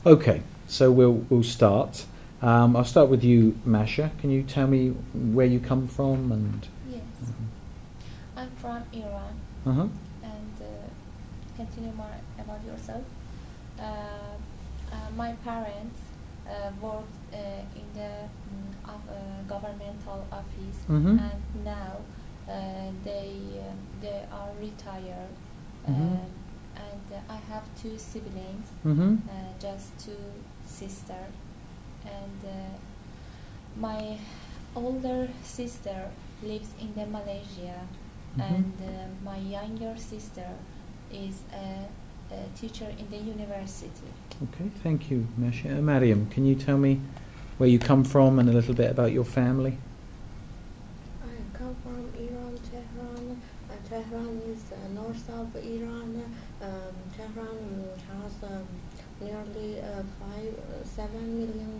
Okay, so we'll start. I'll start with you, Masha. Can you tell me where you come from and? Yes, I'm from Iran. Uh-huh. And continue more about yourself. My parents worked in the governmental office, Mhm. and now they are retired. Mhm. And I have two siblings, Mm-hmm. just two sisters, and my older sister lives in the Malaysia, and my younger sister is a teacher in the university. Okay, thank you, Masha. Mariam, can you tell me where you come from and a little bit about your family? I come from Iran, Tehran. Tehran is the north of Iran. Tehran has nearly 7 million.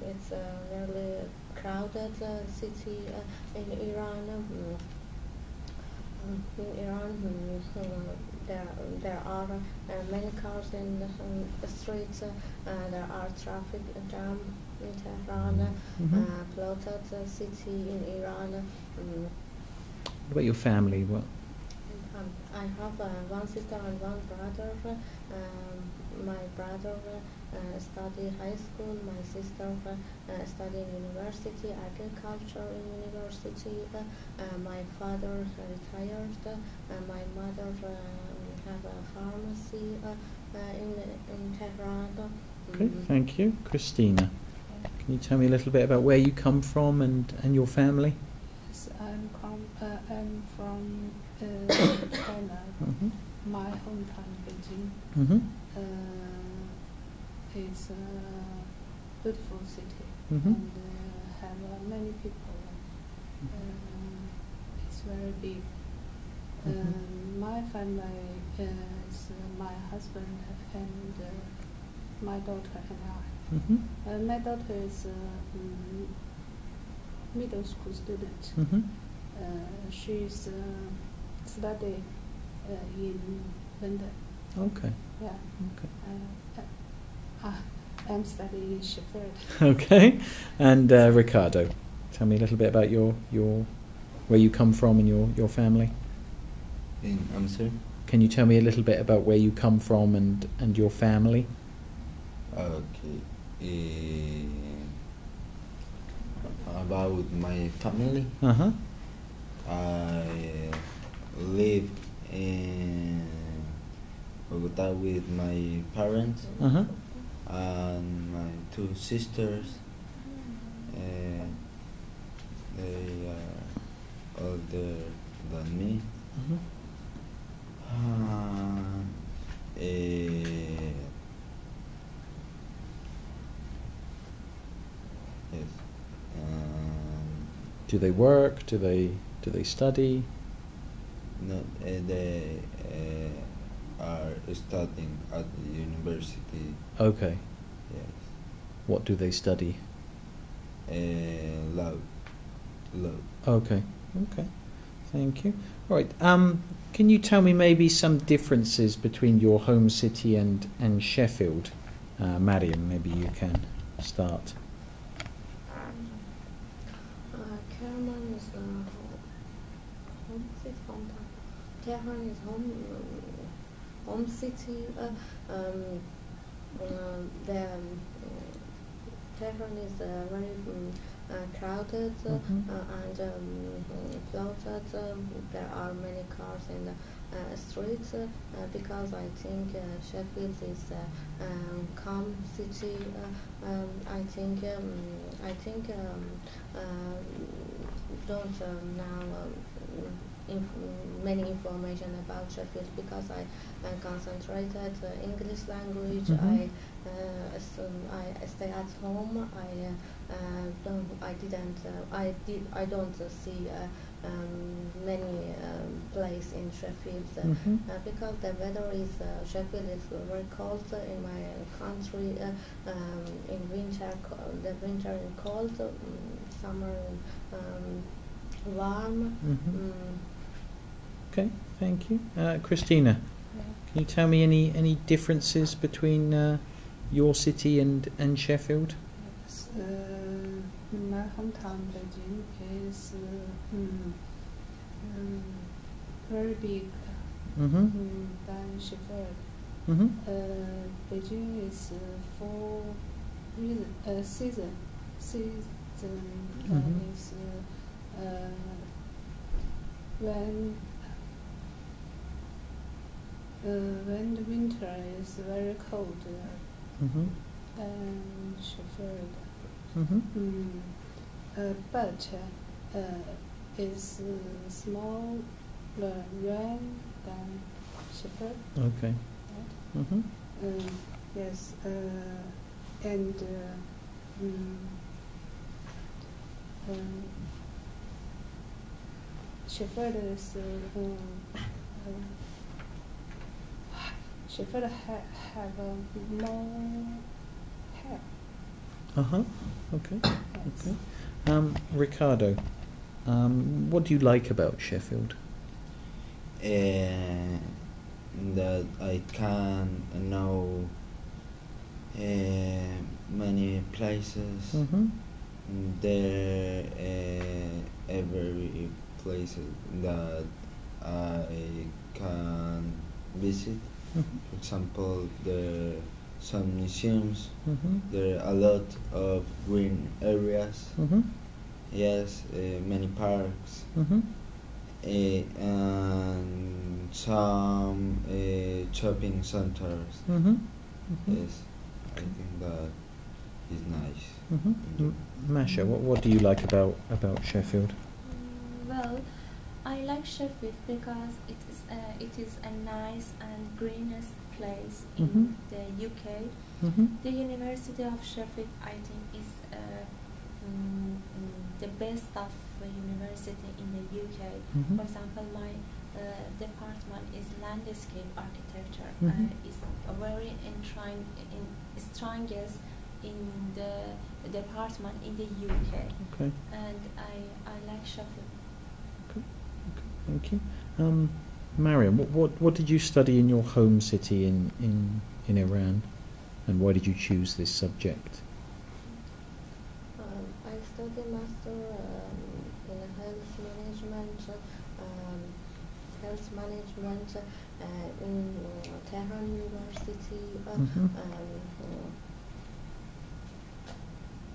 It's a really crowded city in Iran. In Iran, there are many cars in the streets. There are traffic jam in Tehran. Polluted city in Iran. What about your family? What? I have one sister and one brother. My brother study high school. My sister study in university, agriculture in university. My father retired. My mother have a pharmacy in Tehran. Okay, thank you. Christina, can you tell me a little bit about where you come from and your family? Yes, I'm from China. Mm-hmm. My hometown, Beijing. Mm-hmm. It's a beautiful city Mm-hmm. and have many people. It's very big. My family is my husband and my daughter and I. Mm-hmm. My daughter is a middle school student. Mm-hmm. She's studying in London. Okay. Yeah. Okay. I'm studying in Sheffield. Okay. And Ricardo, tell me a little bit about your where you come from and your family. I'm sorry? Can you tell me a little bit about where you come from and your family? Okay. About my family, Uh-huh. I live in Bogota with my parents Uh-huh. and my two sisters. They are older than me. Mm-hmm. Yes. Do they work? Do they study? No, they are studying at the university. Okay. Yes. What do they study? Law. Okay. Okay. Thank you. All right. Can you tell me maybe some differences between your home city and Sheffield? Mariam, maybe you can start. Kerman is home city, hometown. Tehran is home city. Tehran is very crowded and polluted. There are many cars in the streets because I think Sheffield is a calm city. I think don't now many information about Sheffield because I concentrated English language. I stay at home. I don't see many place in Sheffield because the weather is Sheffield is very cold in my country. In winter, the winter is cold. Summer warm. Okay, thank you. Christina, can you tell me any differences between your city and Sheffield? Yes, my hometown Beijing is very big Mm-hmm. than Sheffield. Mm-hmm. Beijing is for season. Season Mhm. is when the winter is very cold Mm-hmm. than Sheffield. Mm-hmm. But is small rain than Sheffield. Okay. Right? Mm-hmm. Yes, and Sheffield is Sheffield have more hair. Uh-huh. Okay. Yes. Okay. Ricardo, what do you like about Sheffield? That I can know many places. Mm-hmm. There every place that I can visit. Mm-hmm. For example, there are some museums. Mm-hmm. There are a lot of green areas. Mm-hmm. Yes, many parks. Mm-hmm. And some shopping centers. Mm-hmm. Mm-hmm. Yes, I think that is nice. Mm-hmm. Masha, what do you like about Sheffield? Well, I like Sheffield because it is a nice and greenest place in Mhm. the UK. Mm-hmm. The University of Sheffield, I think, is the best of university in the UK. Mhm. For example, my department is landscape architecture. Mhm. It's a very strongest in the department in the UK, Okay. and I like Sheffield. Thank you. Mariam, what did you study in your home city in Iran, and why did you choose this subject? I study master in health management. In Tehran University. Mhm.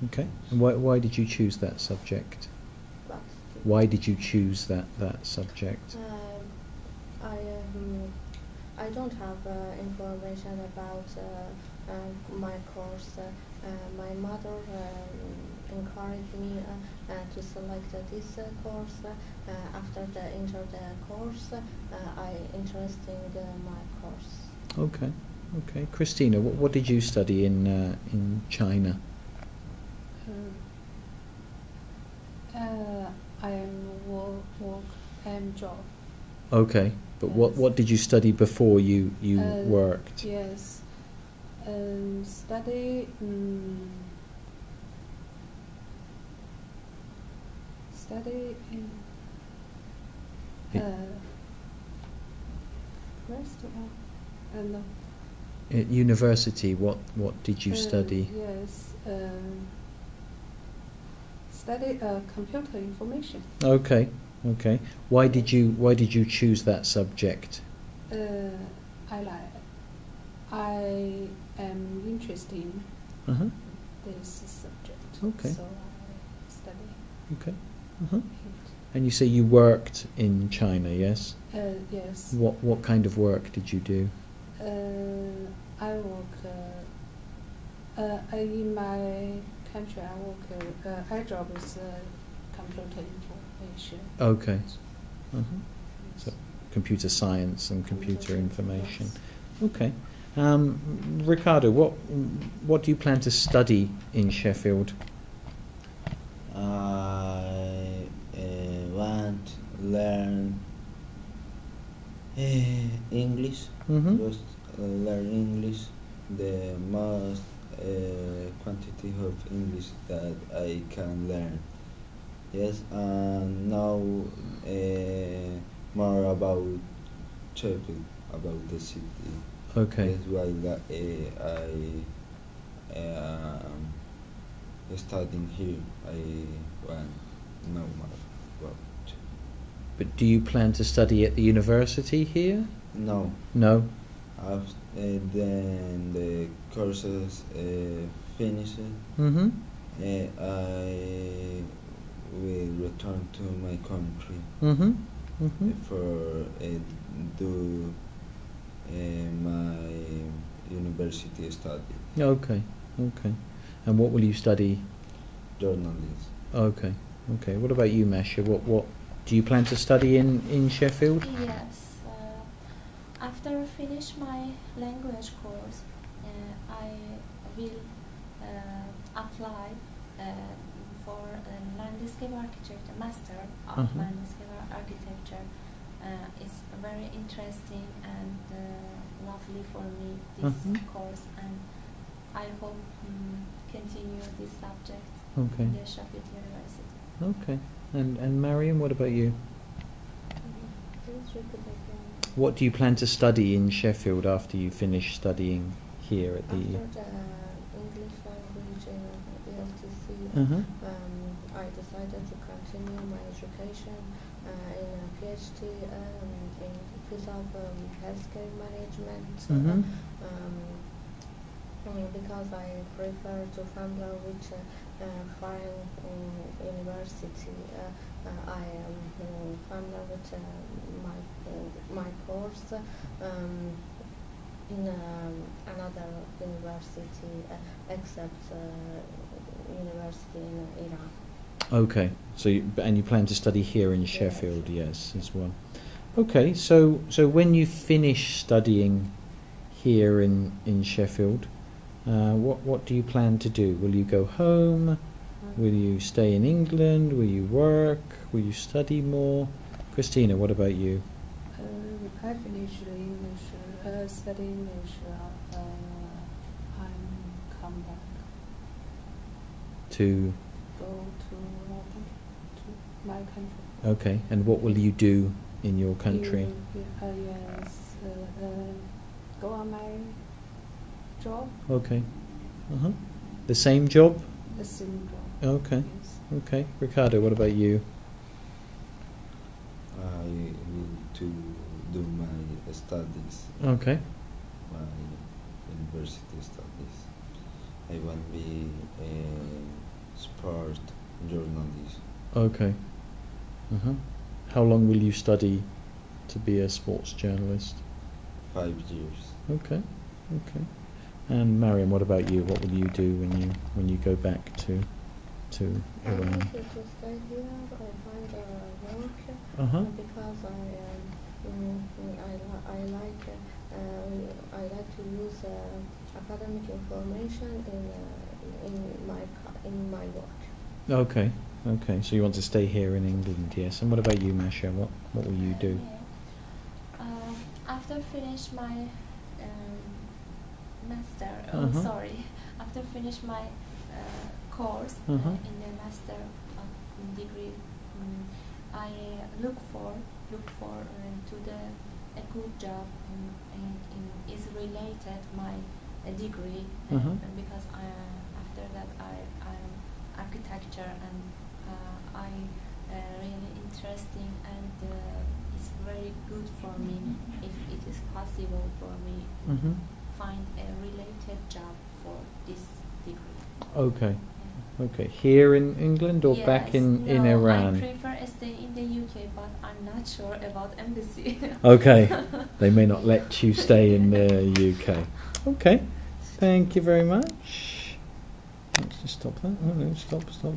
Okay. And why did you choose that subject? But Why did you choose that subject? I don't have information about my course. My mother encouraged me to select this course. After the course, I interested in my course. Okay. Okay. Christina, what did you study in China? I am work and job. Okay. But Yes. what did you study before you worked? Yes, study in restaurant and At university, what did you study? Yes, study computer information. Okay. Okay. Why did you choose that subject? I am interested in Uh-huh. this subject. Okay. So I study Okay. Uh-huh. it. And you say you worked in China, yes? Yes. What kind of work did you do? I work in my country. I work. My job is computer information. Okay. Uh-huh. Yes. So computer science and computer information. Yes. Okay. Ricardo, what do you plan to study in Sheffield? I want to learn English. Mm-hmm. Just learn English. The most quantity of English that I can learn. Yes, and now more about Sheffield, about the city. Okay. That's why I studying here. I want know more about. But do you plan to study at the university here? No, No. then the courses finished. Mm-hmm. I will return to my country Mm-hmm. Mm-hmm. for do my university study. Okay. Okay. And what will you study? Journalism. Okay. Okay. What about you, Masha? What do you plan to study in Sheffield? Yes. After finish my language course, I will apply for landscape architecture, master of Uh-huh. landscape architecture. It's very interesting and lovely for me, this Uh-huh. course, and I hope continue this subject Okay. in the Sheffield University. Okay. And Mariam, what about you? Please repeat again. What do you plan to study in Sheffield after you finish studying here at the? After the English language in ELTC, Uh-huh. I decided to continue my education in a PhD in the field of healthcare management. Mhm. Because I prefer to familiar with foreign university. I am familiar with my course in another university except university in Iran. Okay. So and you plan to study here in Sheffield, yes, as well. Okay. So when you finish studying here in Sheffield, what do you plan to do? Will you go home? Will you stay in England? Will you work? Will you study more? Christina, what about you? I finished English, study English. I'm come back, To go to my country. okay. And what will you do in your country? Yes, go on my job, Okay. Uh-huh. The same job? the same job. Okay. Yes. Okay. Ricardo, what about you? I will to do my studies, Okay. my university studies. I want to be a sport journalist. Okay. Uh-huh. How long will you study to be a sports journalist? 5 years. Okay. Okay. And Mariam, what about you? What will you do when you go back to I Iran? wanted to stay here. I find work Uh-huh. because I like to use academic information in my work. Okay. Okay. So you want to stay here in England, yes. And what about you, Masha? What will you do? After finish my master, Uh-huh. after finish my course Uh-huh. in the master degree, I look for to a good job in is related my degree, Uh-huh. and because after that I am architecture, and I really interesting, and it's very good for me if it is possible for me Mm-hmm. find a related job for this degree. Okay. Okay. Here in England or back Yes, in no, I Iran? prefer stay in the UK, but I'm not sure about embassy. Okay. They may not let you stay in the UK. Okay. Thank you very much. Let's just stop that. Oh, no, stop.